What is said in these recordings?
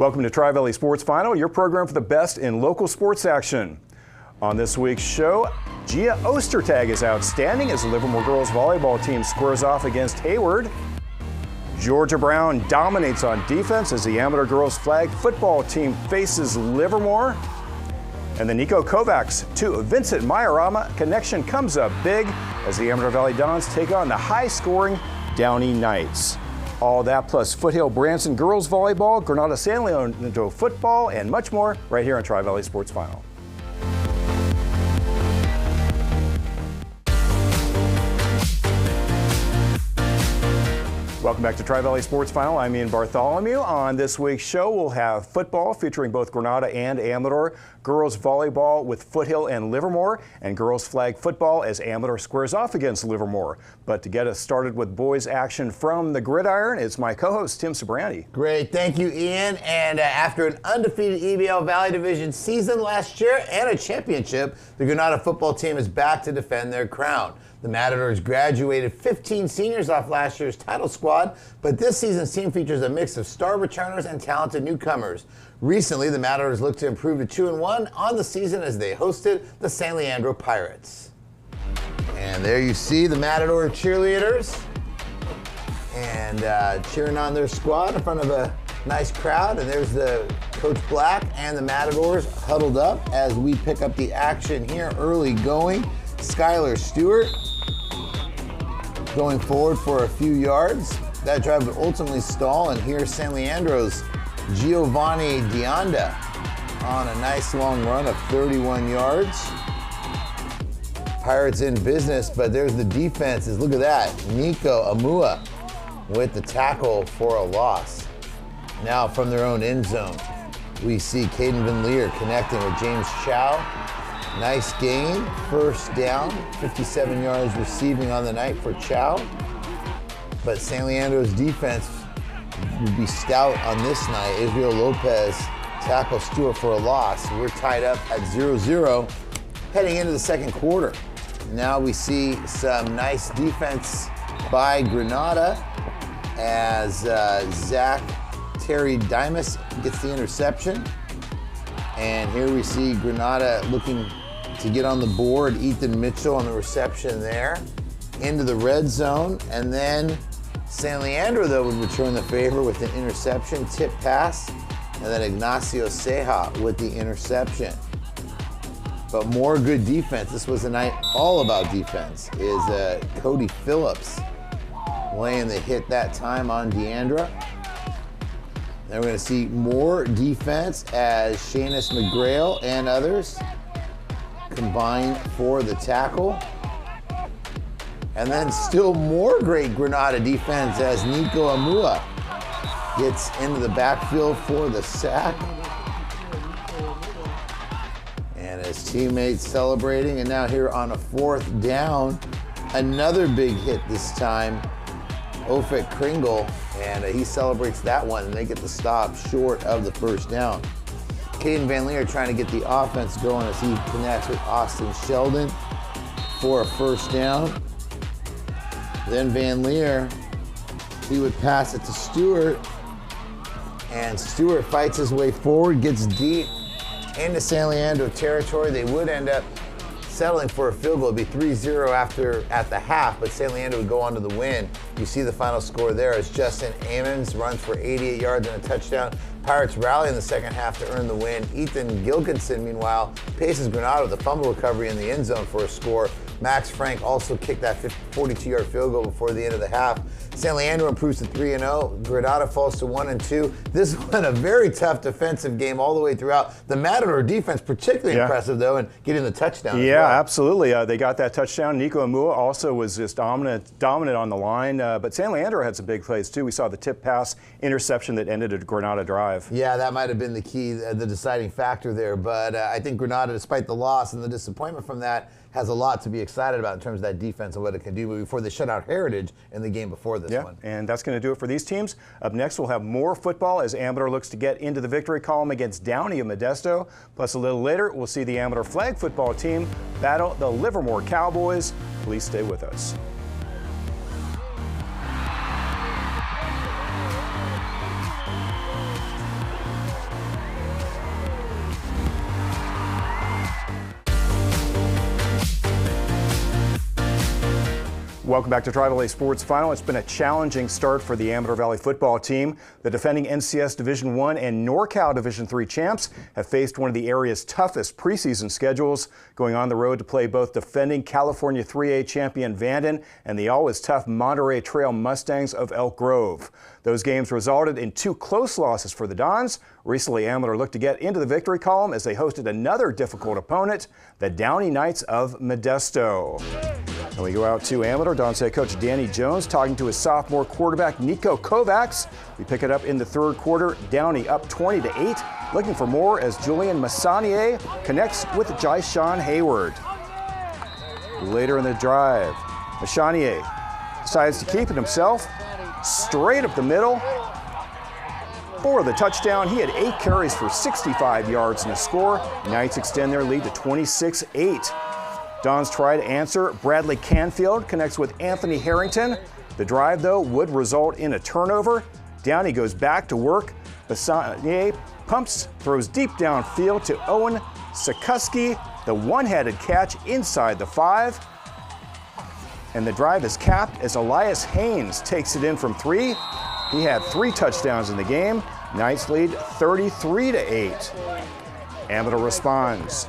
Welcome to Tri-Valley Sports Final, your program for the best in local sports action. On this week's show, Gia Ostertag is outstanding as the Livermore girls volleyball team squares off against Hayward. Georgia Brown dominates on defense as the Amador girls flag football team faces Livermore. And the Nico Kovacs to Vincent Mayorama connection comes up big as the Amador Valley Dons take on the high-scoring Downey Knights. All that plus Foothill Branson girls volleyball, Granada San Leandro football, and much more right here on Tri-Valley Sports Final. Welcome back to Tri-Valley Sports Final. I'm Ian Bartholomew. On this week's show, we'll have football featuring both Granada and Amador, girls volleyball with Foothill and Livermore, and girls flag football as Amador squares off against Livermore. But to get us started with boys action from the gridiron, it's my co-host, Tim Sabrandi. Great. Thank you, Ian. And after an undefeated EBL Valley Division season last year and a championship, the Granada football team is back to defend their crown. The Matadors graduated 15 seniors off last year's title squad, but this season's team features a mix of star returners and talented newcomers. Recently, the Matadors looked to improve to 2-1 on the season as they hosted the San Leandro Pirates. And there you see the Matador cheerleaders and cheering on their squad in front of a nice crowd. And there's the Coach Black and the Matadors huddled up as we pick up the action here early going. Skylar Stewart going forward for a few yards. That drive would ultimately stall, and here's San Leandro's Giovanni Dionda on a nice long run of 31 yards. Pirates in business, but there's the defenses. Look at that. Nico Amua with the tackle for a loss. Now from their own end zone, we see Caden Van Leer connecting with James Chow. Nice gain, first down, 57 yards receiving on the night for Chow. But San Leandro's defense would be stout on this night. Israel Lopez tackles Stewart for a loss. We're tied up at 0-0 heading into the second quarter. Now we see some nice defense by Granada as Zach Terry Dimas gets the interception. And here we see Granada looking to get on the board. Ethan Mitchell on the reception there into the red zone. And then San Leandro, though, would return the favor with an interception, tip pass, and then Ignacio Ceja with the interception. But more good defense. This was a night all about defense. Is Cody Phillips laying the hit that time on Deandra. Then we're going to see more defense as Shanice McGrail and others combine for the tackle. And then still more great Granada defense as Nico Amua gets into the backfield for the sack. And his teammates celebrating. And now here on a fourth down, another big hit this time. Ofek Kringle, and he celebrates that one, and they get the stop short of the first down. Caden Van Leer trying to get the offense going as he connects with Austin Sheldon for a first down. Then Van Leer, he would pass it to Stewart, and Stewart fights his way forward, gets deep into San Leandro territory. They would end up settling for a field goal. It'd be 3-0 at the half, but San Leandro would go on to the win. You see the final score there as Justin Ammons runs for 88 yards and a touchdown. Pirates rally in the second half to earn the win. Ethan Gilkinson, meanwhile, paces Granada with a fumble recovery in the end zone for a score. Max Frank also kicked that 42-yard field goal before the end of the half. San Leandro improves to 3-0. Granada falls to 1-2. This was a very tough defensive game all the way throughout. The Matador defense particularly impressive, though, in getting the touchdown. Yeah, absolutely. They got that touchdown. Nico Amua also was just dominant on the line. But San Leandro had some big plays, too. We saw the tip pass interception that ended a Granada drive. Yeah, that might have been the key, the deciding factor there. But I think Granada, despite the loss and the disappointment from that, has a lot to be excited about in terms of that defense and what it can do before they shut out Heritage in the game before this one. And that's going to do it for these teams. Up next, we'll have more football as Amador looks to get into the victory column against Downey of Modesto. Plus, a little later, we'll see the Amador flag football team battle the Livermore Cowboys. Please stay with us. Welcome back to Tri-Valley Sports Final. It's been a challenging start for the Amador Valley football team. The defending NCS Division I and NorCal Division III champs have faced one of the area's toughest preseason schedules, going on the road to play both defending California 3A champion Vanden and the always tough Monterey Trail Mustangs of Elk Grove. Those games resulted in 2 close losses for the Dons. Recently, Amador looked to get into the victory column as they hosted another difficult opponent, the Downey Knights of Modesto. And we go out to Amador. Dons head coach Danny Jones talking to his sophomore quarterback Niko Kovacs. We pick it up in the third quarter. Downey up 20-8, looking for more as Julian Massanier connects with Jyshawn Hayward. Later in the drive, Massanier decides to keep it himself, straight up the middle for the touchdown. He had 8 carries for 65 yards and a score. Knights extend their lead to 26-8. Dons try to answer. Bradley Canfield connects with Anthony Harrington. The drive, though, would result in a turnover. Downey goes back to work. Bassanier pumps, throws deep downfield to Owen Sikuski. The one-handed catch inside the 5. And the drive is capped as Elias Haynes takes it in from 3. He had 3 touchdowns in the game. Knights lead 33-8. Amador responds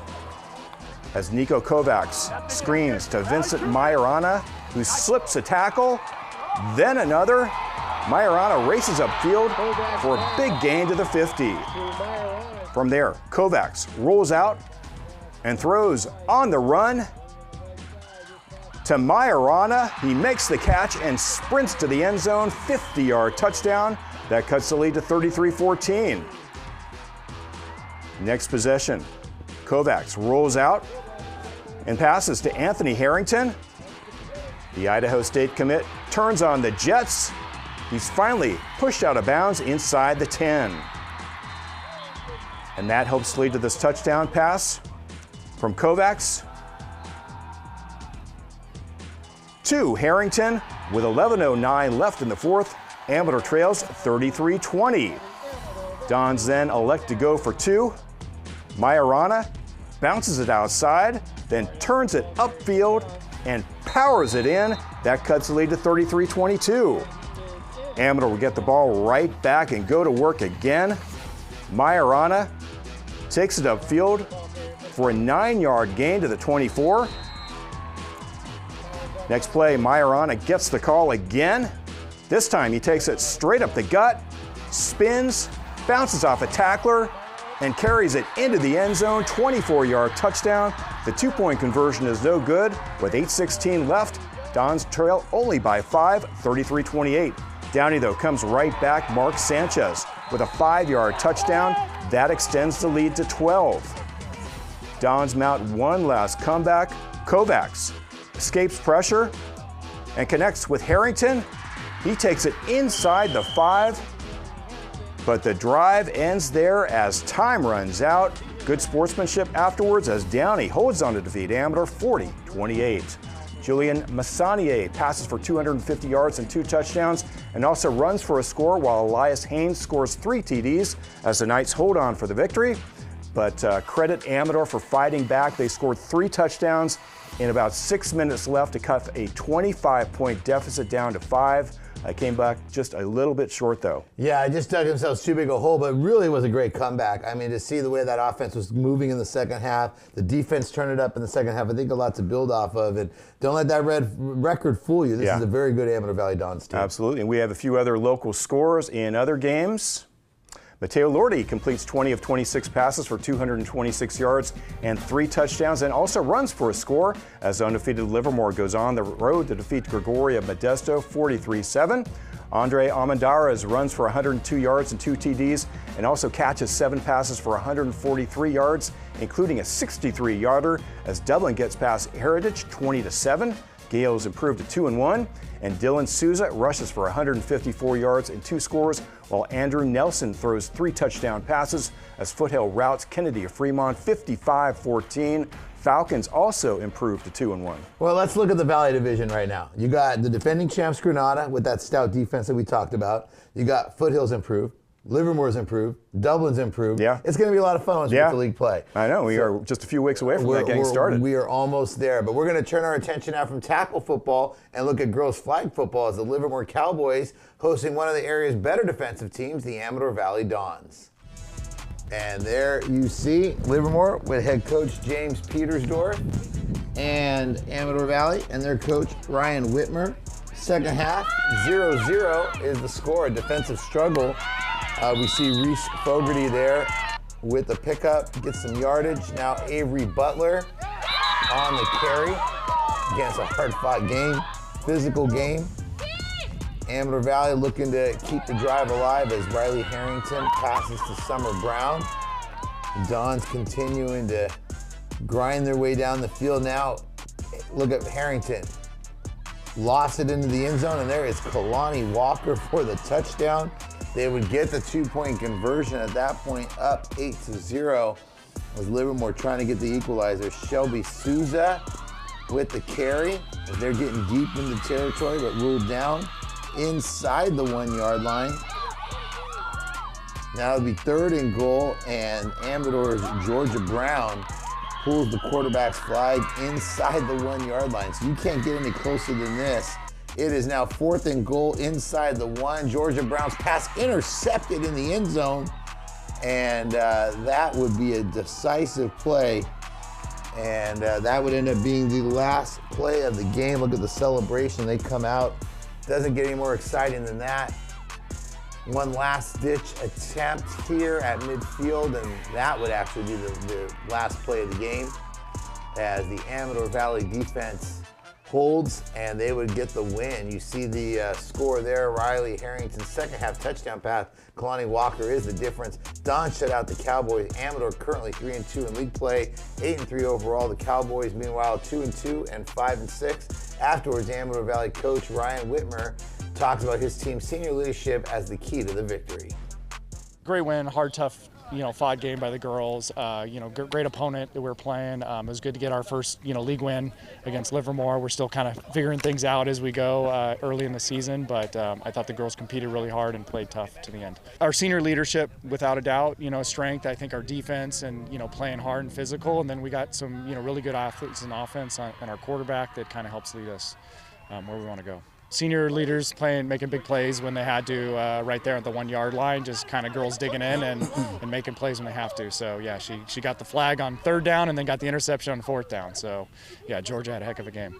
as Niko Kovacs screens to Vincent Majorana, who slips a tackle, then another. Majorana races upfield for a big gain to the 50. From there, Kovacs rolls out and throws on the run to Majorana. He makes the catch and sprints to the end zone, 50-yard touchdown. That cuts the lead to 33-14. Next possession, Kovacs rolls out and passes to Anthony Harrington. The Idaho State commit turns on the Jets. He's finally pushed out of bounds inside the 10. And that helps lead to this touchdown pass from Kovacs to Harrington with 11:09 left in the fourth. Amador trails 33-20. Dons then elect to go for 2. Majorana bounces it outside, then turns it upfield and powers it in. That cuts the lead to 33-22. Amador will get the ball right back and go to work again. Majorana takes it upfield for a 9-yard gain to the 24. Next play, Majorana gets the call again. This time he takes it straight up the gut, spins, bounces off a tackler, and carries it into the end zone, 24-yard touchdown. The 2-point conversion is no good. With 8:16 left, Dons trail only by 5, 33-28. Downey, though, comes right back. Mark Sanchez with a 5-yard touchdown. That extends the lead to 12. Dons mount one last comeback. Kovacs escapes pressure and connects with Harrington. He takes it inside the 5, but the drive ends there as time runs out. Good sportsmanship afterwards as Downey holds on to defeat Amador 40-28. Julian Massanier passes for 250 yards and 2 touchdowns and also runs for a score, while Elias Haynes scores 3 TDs as the Knights hold on for the victory. But credit Amador for fighting back. They scored 3 touchdowns in about 6 minutes left to cut a 25-point deficit down to 5. Came back just a little bit short, though. Yeah, just dug themselves too big a hole, but really was a great comeback. I mean, to see the way that offense was moving in the second half, the defense turned it up in the second half, I think a lot to build off of. And don't let that red record fool you. This is a very good Amador Valley Dons team. Absolutely. And we have a few other local scores in other games. Mateo Lordi completes 20 of 26 passes for 226 yards and 3 touchdowns, and also runs for a score as undefeated Livermore goes on the road to defeat Gregoria Modesto 43-7. Andre Almendarez runs for 102 yards and 2 TDs and also catches 7 passes for 143 yards, including a 63-yarder as Dublin gets past Heritage 20-7. Gales improved to 2-1, and Dylan Souza rushes for 154 yards and 2 scores, while Andrew Nelson throws 3 touchdown passes as Foothill routs Kennedy of Fremont 55-14. Falcons also improved to 2-1. Well, let's look at the Valley Division right now. You got the defending champs Granada with that stout defense that we talked about. You got Foothills improved. Livermore's improved. Dublin's improved. Yeah. It's going to be a lot of fun once we get to league play. I know. We are just a few weeks away from that getting started. We are almost there. But we're going to turn our attention now from tackle football and look at girls flag football as the Livermore Cowboys hosting one of the area's better defensive teams, the Amador Valley Dons. And there you see Livermore with head coach James Petersdorf and Amador Valley and their coach Ryan Whitmer. Second half, 0-0 is the score, a defensive struggle. We see Reese Fogarty there with the pickup, gets some yardage. Now Avery Butler on the carry against a hard-fought game, physical game. Amador Valley looking to keep the drive alive as Riley Harrington passes to Summer Brown. The Dons continuing to grind their way down the field now. Look at Harrington. Lost it into the end zone, and there is Kalani Walker for the touchdown. They would get the 2-point conversion at that point, up 8-0. Was Livermore trying to get the equalizer. Shelby Souza with the carry. They're getting deep into territory, but ruled down inside the 1-yard line. Now it'll be 3rd and goal, and Amador's Georgia Brown pulls the quarterback's flag inside the 1-yard line. So you can't get any closer than this. It is now 4th and goal inside the 1. Georgia Brown's pass intercepted in the end zone, and that would be a decisive play. And that would end up being the last play of the game. Look at the celebration. They come out. Doesn't get any more exciting than that. One last-ditch attempt here at midfield, and that would actually be the last play of the game as the Amador Valley defense holds, and they would get the win. You see the score there. Riley Harrington's second half touchdown pass. Kalani Walker is the difference. Don shut out the Cowboys. Amador currently 3-2 in league play, 8-3 overall. The Cowboys, meanwhile, 2-2 and 5-6. Afterwards, Amador Valley coach Ryan Whitmer talks about his team's senior leadership as the key to the victory. Great win, hard, tough, fought game by the girls. Great opponent that we were playing. It was good to get our first, league win against Livermore. We're still kind of figuring things out as we go early in the season, but I thought the girls competed really hard and played tough to the end. Our senior leadership, without a doubt, strength. I think our defense and, playing hard and physical, and then we got some, really good athletes in offense and our quarterback that kind of helps lead us where we want to go. Senior leaders making big plays when they had to, right there at the 1-yard line, just kind of girls digging in and making plays when they have to. So, yeah, she got the flag on 3rd down and then got the interception on 4th down. So, yeah, Georgia had a heck of a game.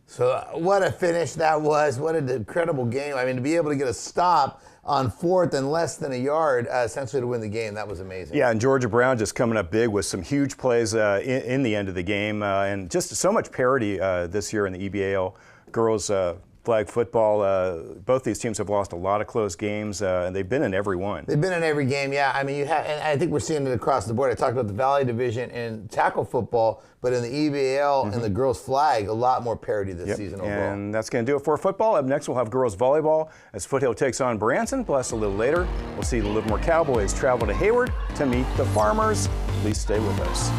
So what a finish that was. What an incredible game. I mean, to be able to get a stop on 4th and less than a yard, essentially to win the game, that was amazing. Yeah, and Georgia Brown just coming up big with some huge plays in the end of the game. And just so much parity this year in the EBAL girls flag football. Both these teams have lost a lot of close games, and they've been in every one. They've been in every game, yeah. I mean, and I think we're seeing it across the board. I talked about the Valley Division in tackle football, but in the EBAL and the girls flag, a lot more parity this season overall. And that's going to do it for football. Up next, we'll have girls volleyball as Foothill takes on Branson. Plus, a little later, we'll see the Livermore Cowboys travel to Hayward to meet the Farmers. Please stay with us.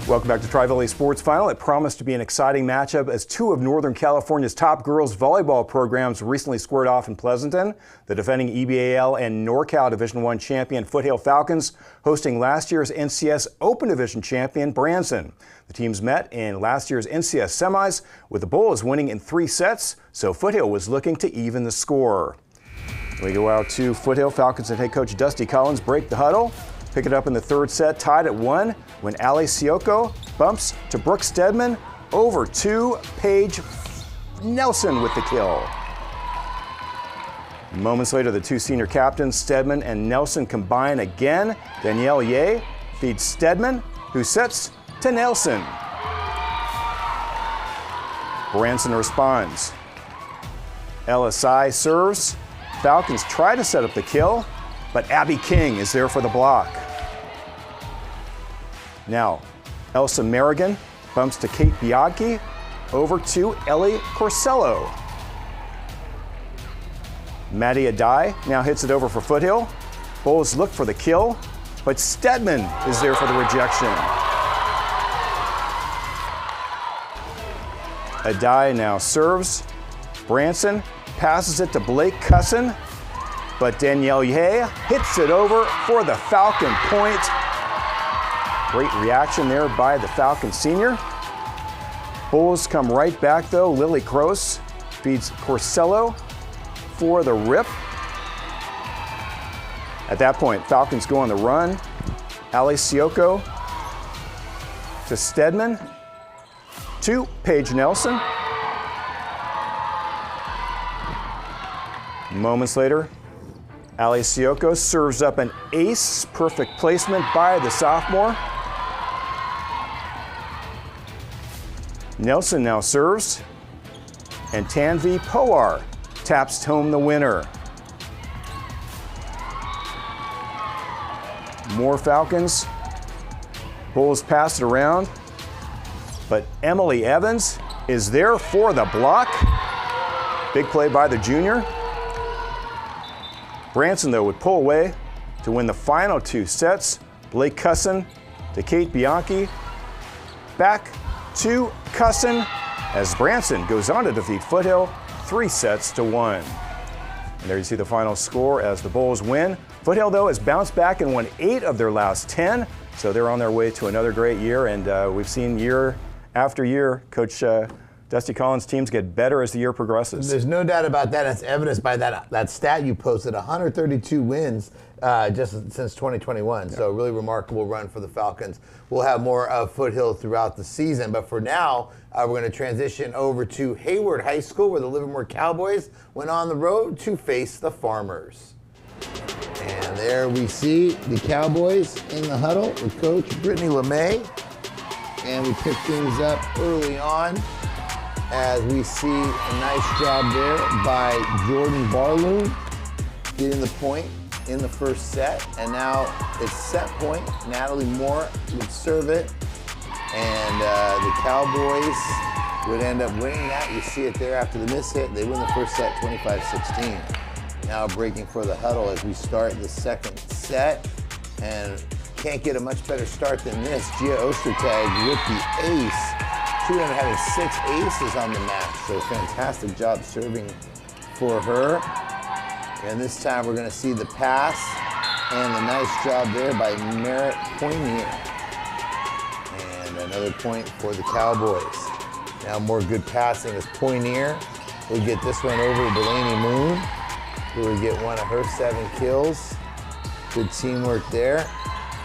Welcome back to Tri-Valley Sports Final. It promised to be an exciting matchup as 2 of Northern California's top girls volleyball programs recently squared off in Pleasanton. The defending EBAL and NorCal Division I champion Foothill Falcons hosting last year's NCS Open Division champion Branson. The teams met in last year's NCS semis, with the Bulls winning in 3 sets, so Foothill was looking to even the score. We go out to Foothill. Falcons and head coach Dusty Collins break the huddle. Pick it up in the 3rd set, tied at 1, when Ali Sioko bumps to Brooke Stedman over to Paige Nelson with the kill. Moments later, the 2 senior captains, Stedman and Nelson, combine again. Danielle Ye feeds Stedman, who sets to Nelson. Branson responds. LSI serves. Falcons try to set up the kill, but Abby King is there for the block. Now, Elsa Merrigan bumps to Kate Bianchi, over to Ellie Corsello. Maddie Adai now hits it over for Foothill. Bulls look for the kill, but Stedman is there for the rejection. Adai now serves. Branson passes it to Blake Cusson, but Danielle Ye hits it over for the Falcon point. Great reaction there by the Falcon senior. Bulls come right back though. Lily Kroos feeds Corsello for the rip. At that point, Falcons go on the run. Ali Sioko to Stedman, to Paige Nelson. Moments later, Ali Sioko serves up an ace, perfect placement by the sophomore. Nelson now serves, and Tanvi Powar taps home the winner. More Falcons. Bulls pass it around, but Emily Evans is there for the block. Big play by the junior. Branson, though, would pull away to win the final 2 sets. Blake Cusson to Kate Bianchi. Back to Cusson as Branson goes on to defeat Foothill 3-1. And there you see the final score as the Bulls win. Foothill, though, has bounced back and won 8 of their last 10, so they're on their way to another great year. And we've seen year after year, Coach Dusty Collins' teams get better as the year progresses. There's no doubt about that. It's evidenced by that stat you posted, 132 wins just since 2021. Yeah. So a really remarkable run for the Falcons. We'll have more of Foothill throughout the season. But for now, we're going to transition over to Hayward High School, where the Livermore Cowboys went on the road to face the Farmers. And there we see the Cowboys in the huddle with Coach Brittany LeMay. And we pick things up early on as we see a nice job there by Jordan Barloon getting the point in the first set. And now it's set point. Natalie Moore would serve it. And the Cowboys would end up winning that. You see it there after the miss hit. They win the first set 25-16. Now breaking for the huddle as we start the second set. And can't get a much better start than this. Gia Ostertag with the ace. She ended up having 6 aces on the match, so fantastic job serving for her. And this time we're going to see the pass and a nice job there by Merritt Poinier. And another point for the Cowboys. Now more good passing as Poinier will get this one over to Delaney Moon, who will get one of her 7 kills. Good teamwork there.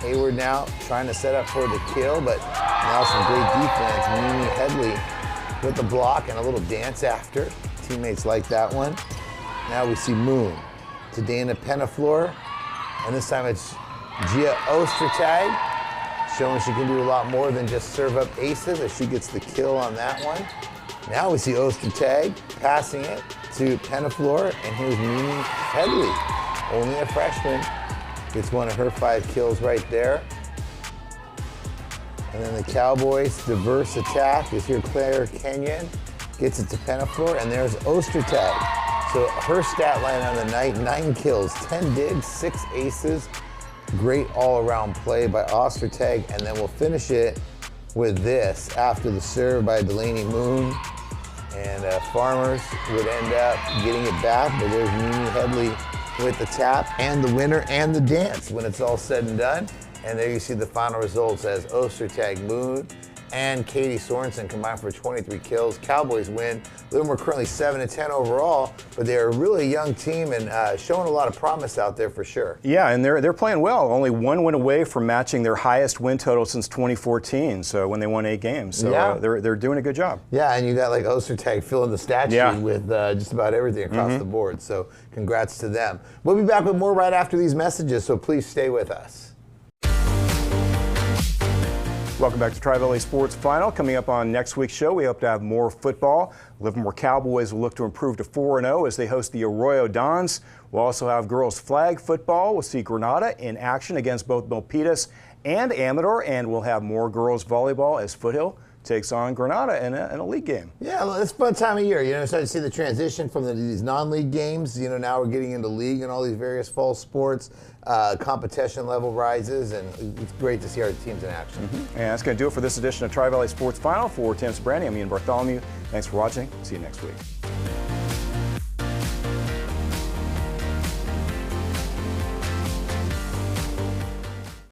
Hayward now trying to set up for the kill, but now some great defense. Mimi Headley with the block and a little dance after. Teammates like that one. Now we see Moon to Dana Penaflor, and this time it's Gia Ostertag, showing she can do a lot more than just serve up aces as she gets the kill on that one. Now we see Ostertag passing it to Penaflor, and here's Mimi Headley, only a freshman. Gets one of her 5 kills right there. And then the Cowboys' diverse attack is here. Claire Kenyon gets it to Penaflor, and there's Ostertag. So her stat line on the night, 9 kills, 10 digs, 6 aces. Great all-around play by Ostertag, and then we'll finish it with this after the serve by Delaney Moon. And Farmers would end up getting it back, but there's Mimi Headley with the tap and the winner and the dance when it's all said and done. And there you see the final results as Ostertag, Moon, and Katie Sorensen combined for 23 kills. Cowboys win. Livermore currently 7-10 overall, but they're a really young team and showing a lot of promise out there for sure. Yeah, and they're playing well. Only 1 win away from matching their highest win total since 2014. So when they won 8 games, so yeah. They're doing a good job. Yeah, and you got like Ostertag filling the stat sheet with just about everything across the board. So congrats to them. We'll be back with more right after these messages. So please stay with us. Welcome back to Tri-Valley Sports Final. Coming up on next week's show, we hope to have more football. Livermore Cowboys will look to improve to 4-0 as they host the Arroyo Dons. We'll also have girls flag football. We'll see Granada in action against both Milpitas and Amador, and we'll have more girls volleyball as Foothill takes on Granada in a league game. Yeah, it's a fun time of year. You know, starting to see the transition from these non-league games. You know, now we're getting into league and all these various fall sports. Competition level rises, and it's great to see our teams in action. And that's going to do it for this edition of Tri-Valley Sports Final. For Tim Sabrani, I'm Ian Bartholomew. Thanks for watching. See you next week.